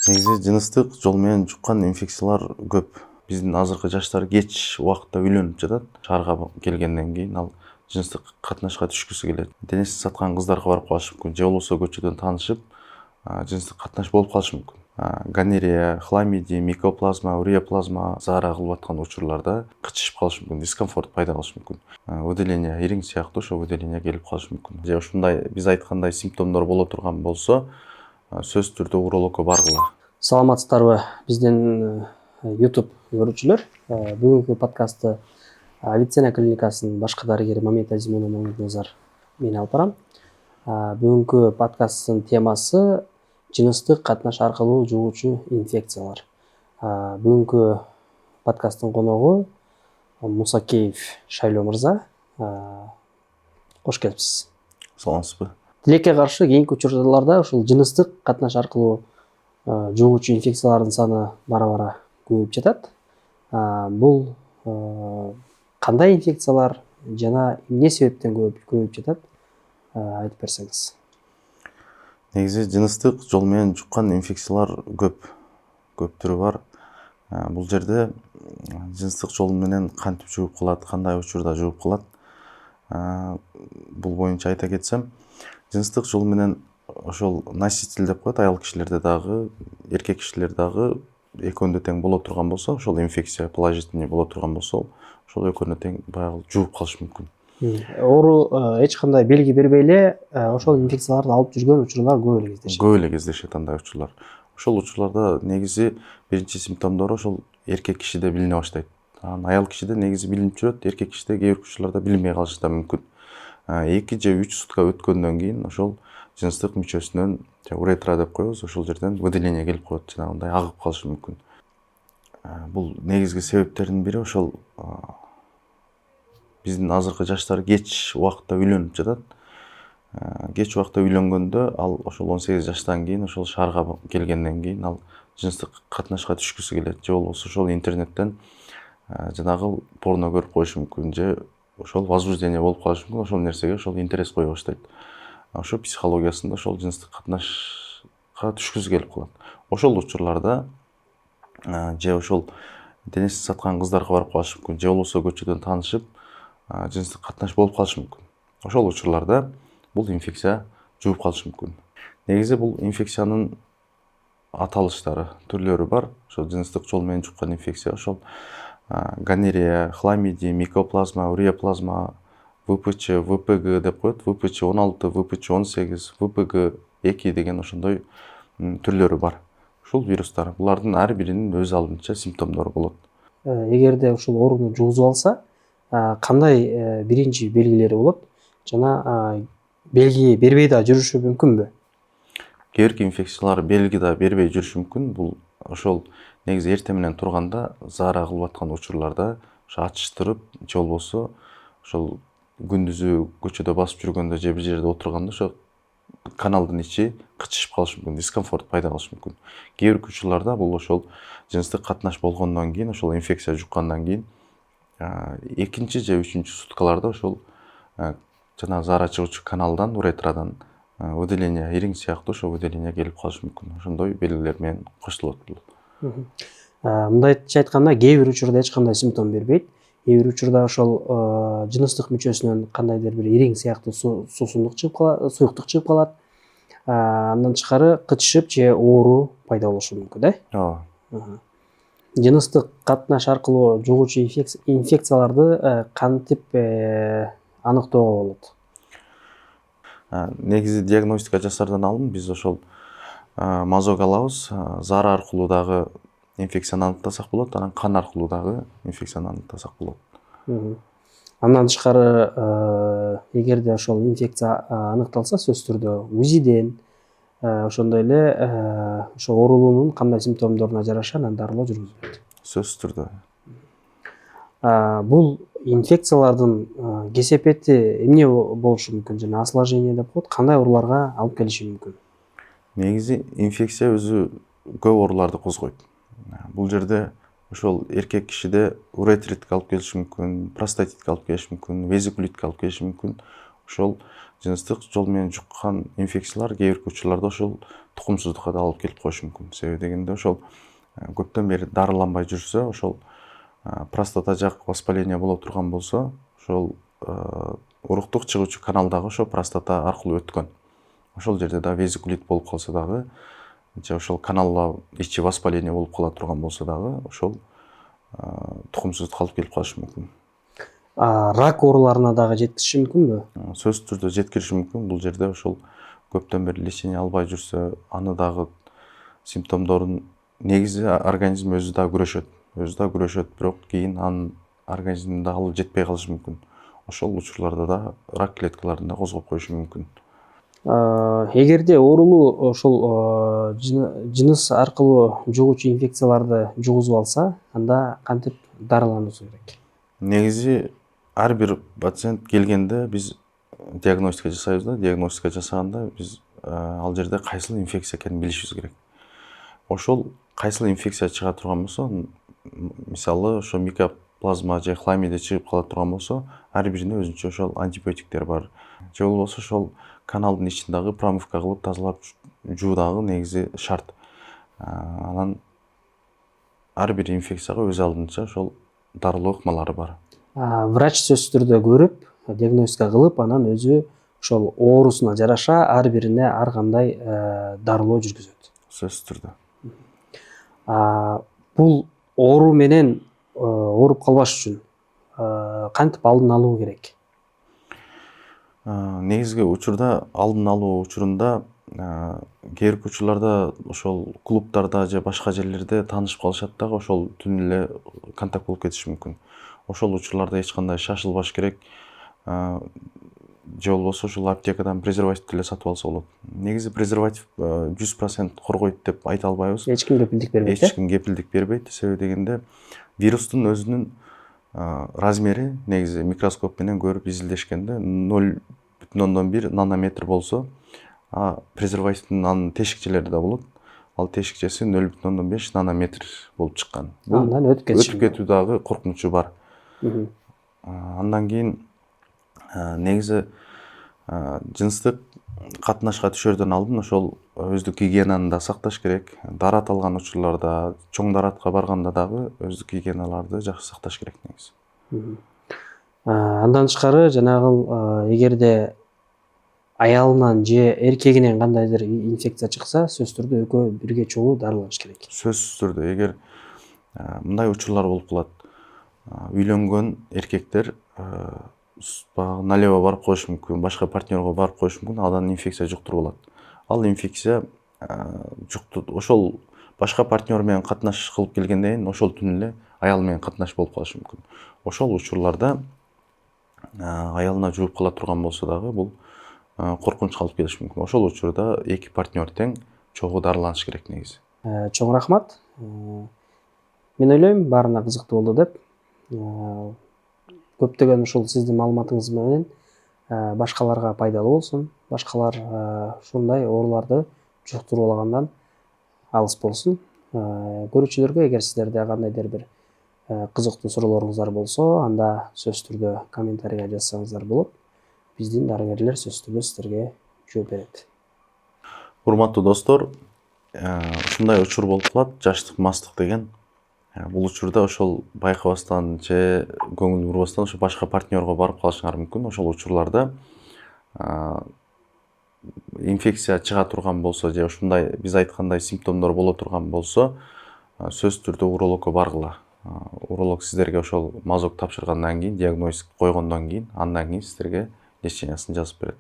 Негизи жыныстык жол менен жуккан инфекциялар көп. Биздин азыркы жаштар кеч убакытта үйлөнүп жатат. Шаарга келгенден кийин ал жыныстык катнашка түшкүсү келет. Денесин саткан кыздарга барып калышы мүмкүн. Же болбосо көчөдөн таанышып, жыныстык катнаш болуп калышы мүмкүн. Гонорея, хламидия, микоплазма, уреоплазма заара кылып аткан учурларда кычышып калышы мүмкүн, дискомфорт пайда кылышы мүмкүн. Выделение, ириң сыяктуу ошо выделение келип калышы мүмкүн. Же ушундай биз айткандай симптомдор боло турган болсо, сөзсүз түрдө урологко баргыла. Саламатсыздарбы биздин YouTube көрүүчүлөр. Бүгүнкү подкастты Авиценна клиникасынын башкы дарыгери Мамед Азимовна Мамедназар мен алып барам. Бүгүнкү подкасттын темасы жыныстык катнаш аркылуу жугуучу инфекциялар. Бүгүнкү подкасттын коногу Мусакеев Шайлоо мырза. Кош келипсиз. Саламатсызбы? Тилекке каршы кийинки учурларда ушул жыныстык катнаш аркылуу жугуучу инфекциялардын саны бара-бара көбөйүп жатат. Бул кандай инфекциялар жана эмне себептен көбөйүп жатат? Айтып берсеңиз. Негизи жыныстык жол менен жуккан инфекциялар көп түрү бар. Бул жерде жыныстык жол менен кантип жугуп калат, кандай учурда жугуп калат? Бул боюнча айта кетсем, жыныстык жол менен ошол носитель деп коет, аял кишилерде дагы, эркек кишилер дагы экөөндө тең боло турган болсо, ошол инфекция положительный боло турган болсо, ошол экөөндө тең баягы жугуп калышы мүмкүн. Оору эч кандай белги бербей эле ошол инфекцияларды алып жүргөн учурлар көп эле кездешет. Көп эле кездешет андай учурлар. Ошол учурларда негизи биринчи симптомдору ошол эркек кишиде билине баштайт. Аял кишиде негизи билинип жүрөт, эркек кишиде кээ бир учурларда билинбей калышы да мүмкүн. 2 же 3 сутка өткөндөн кийин ошол жыныстык мүчөсүнөн, уретра деп коебуз, ошол жерден выделение келип коет, жанагындай агып калышы мүмкүн. Бул негизги себептердин бири ошол биздин азыркы жаштар кеч убакытта үйлөнүп жатат. Кеч убакытта үйлөнгөндө ал ошол 18 жаштан кийин ошол шаарга келгенден кийин ал жыныстык катнашка түшкүсү келет, же болбосо ошол интернеттен жанагы порно көрүп коюшу мүмкүн, же ошол возбуждение болуп калышы мүмкүн, ошол нерсеге ошол интерес кое баштайт. Ошо психологиясында ошол жыныстык катнашка түшкүсү келип калат. Ошол учурларда же ошол денесин саткан кыздарга барып калышы мүмкүн, же болбосо көчөдөн таанышып, жыныстык катнаш болуп калышы мүмкүн. Ошол учурларда бул инфекция жугуп калышы мүмкүн. Негизи бул инфекциянын аталыштары, түрлөрү бар. Ошол жыныстык жол менен жуккан инфекция ошол гонорея, хламидия, микоплазма, уреоплазма, ВПЧ, ВПГ деп коет, ВПЧ 16, ВПЧ 18, ВПГ 2 деген ошондой түрлөрү бар. Ушул вирустар, булардын ар биринин өз алдынча симптомдору болот. Эгерде ушул ооруну жугузуп алса, кандай биринчи белгилери болот жана белги бербей да жүрүшү мүмкүнбү? Кээ бирки инфекциялар белги да бербей жүрүшү мүмкүн. Бул ошол негизи эртең менен турганда, заара кылып аткан учурларда ошо ачыштырып, же болбосо ошол күндүзү көчөдө басып жүргөндө же бир жерде отурганда ошо каналдын ичи кычышып калышы мүмкүн, дискомфорт пайда кылышы мүмкүн. Кээ бир учурларда бул ошол жыныстык катнаш болгондон кийин, ошол инфекция жуккандан кийин 2 же 3 суткаларда ошол жана заара чыгуучу каналдан, уретрадан выделение, ириң сыяктуу ошо выделение келип калышы мүмкүн. Ошондой белгилер менен коштолот бул. Мындайча айтканда, кээ бир учурда эч кандай симптом бербейт. Кээ бир учурда ошол жыныстык мүчөсүнөн кандайдыр бир ириң сыяктуу суюктук чыгып калат. Андан тышкары кычышып же оору пайда болушу мүмкүн, Ооба. Жыныстык катнаш аркылуу жугуучу инфекцияларды кантип аныктоого болот? Негизи диагностика жасаардан алдын биз ошол мазок алабыз, заара аркылуу дагы инфекцияны аныктасак болот, анан кан аркылуу дагы инфекцияны аныктасак болот. Андан тышкары, эгерде ошол инфекция аныкталса, сөзсүз түрдө УЗИден, ошондой эле ошо оорулуунун кандай симптомдоруна жараша анан дарылоо жүргүзүлөт. Сөзсүз түрдө. Бул инфекциялардын кесепети эмне болушу мүмкүн жана осложнение деп коет, кандай ооруларга алып келиши мүмкүн? Негизи инфекция өзү көп ооруларды козгойт. Бул жерде ошол эркек кишиде уретритке алып келиши мүмкүн, простатитке алып келиши мүмкүн, везикулитке алып келиши мүмкүн. Ошол жыныстык жол менен жуккан инфекциялар кээ бир учурларда ошол тукумсуздукка да алып келип коюшу мүмкүн. Себеби дегенде ошол көптөн бери дарыланбай жүрсө, ошол простата жак воспаление боло турган болсо, ошол уруктук чыгуучу каналдагы ошо простата аркылуу өткөн. Ошол жерде да везикулит болуп калса дагы, же ошол каналга ичи воспаление болуп кала турган болсо дагы, ошол тукумсуздукка алып келип калышы мүмкүн. Рак ооруларына дагы жеткириши мүмкүнбү? Сөзсүз түрдө жеткириши мүмкүн. Бул жерде ошол көптөн бери лечение албай жүрсө, аны дагы симптомдорун негизи организм өзү да күрөшөт, бирок кийин анын организминде алып жетпей калышы мүмкүн. Ошол учурларда да рак клеткаларын да козгоп коюшу мүмкүн. Эгерде оорулуу ошол жыныс аркылуу жугуучу инфекцияларды жугузуп алса, анда кантип дарылануусу керек? Негизи ар бир пациент келгенде биз диагностика жасайбыз да, диагностика жасаганда биз ал жерде кайсыл инфекция экенин билишибиз керек. Ошол кайсыл инфекция чыга турган болсо, мисалы ошо микоплазма же хламидия чыгып кала турган болсо, ар бирине өзүнчө ошол антибиотиктер бар. Же болбосо ошол каналдын ичин дагы промывка кылып тазалап жуу дагы негизи шарт. Анан ар бир инфекцияга өз алдынча ошол дарылоо ыкмалары бар. Врач сөзсүз түрдө көрүп, диагностика кылып, анан өзү ошол оорусуна жараша ар бирине ар кандай дарылоо жүргүзөт. Сөзсүз түрдө. Бул оору менен ооруп калбаш үчүн кантип алдын алуу керек? Негизги учурда алдын алуу учурунда кээ бир учурларда ошол клубтарда же башка жерлерде таанышып калышат дагы, ошол түнү эле контакт болуп кетиши мүмкүн. Ошол учурларда эч кандай шашылбаш керек. Же болбосо ошол аптекадан презерватив эле сатып алса болот. Негизи презерватив 100% коргойт деп айта албайбыз. Эч ким кепилдик бербейт. Эч ким кепилдик бербейт. Себеби дегенде вирустун өзүнүн размери негизи микроскоп менен көрүп изилдешкенде 0,1 нанометр болсо, презервативдин анын тешикчелери да болот. Ал тешикчеси 0,5 нанометр болуп чыккан. Андан өтүп кетүү дагы коркунучу бар. Андан кийин негизи жыныстык катнашка түшөрдөн алдын ошол өздүк гигиенаны да сакташ керек. Дарат алган учурларда, чоң даратка барганда дагы өздүк гигиеналарды жакшы сакташ керек негизи. Андан тышкары жанагы эгерде аялынан же эркегинен кандайдыр инфекция чыкса, сөзсүз түрдө экөө бирге чогуу дарыланыш керек. Сөзсүз түрдө, эгер мындай учурлар болуп калат. Үйлөнгөн эркектер баягы налево барып коюшу мүмкүн, башка партнерго барып коюшу мүмкүн, адан инфекция жуктуруп алат. Ал инфекция ошол башка партнер менен катнаш кылып келгенден кийин ошол түнү эле аял менен катнаш болуп калышы мүмкүн. Ошол учурларда аялына жугуп кала турган болсо дагы бул коркунучка алып келиши мүмкүн. Ошол учурда эки партнер тең чогуу дарыланыш керек негизи. Чоң рахмат. Мен ойлойм баарына кызыктуу болду деп. Көптөгөн ушул сиздин маалыматыңыз менен башкаларга пайдалуу болсун. Башкалар ушундай ооруларды жуктуруп алыс болсун. Көрүүчүлөргө эгер сиздерде кандайдыр бир кызыктуу суроолоруңуздар болсо, анда сөзсүз түрдө комментарийге жазсаңыздар болот. Биздин дарыгерлер сөзсүз түрдө сиздерге жооп берет. Урматтуу достор, ушундай учур болуп калат, жаштык мастык деген. Бул учурда ошол байкабастан же көңүл бурбастан ошо башка партнерго барып калышыңар мүмкүн. Ошол учурларда инфекция чыга турган болсо же ушундай биз айткандай симптомдор боло турган болсо, сөзсүз түрдө урологко баргыла. Уролог сиздерге ошол мазок тапшыргандан кийин, диагноз койгондон кийин, андан кийин сиздерге лечениясын жазып берет.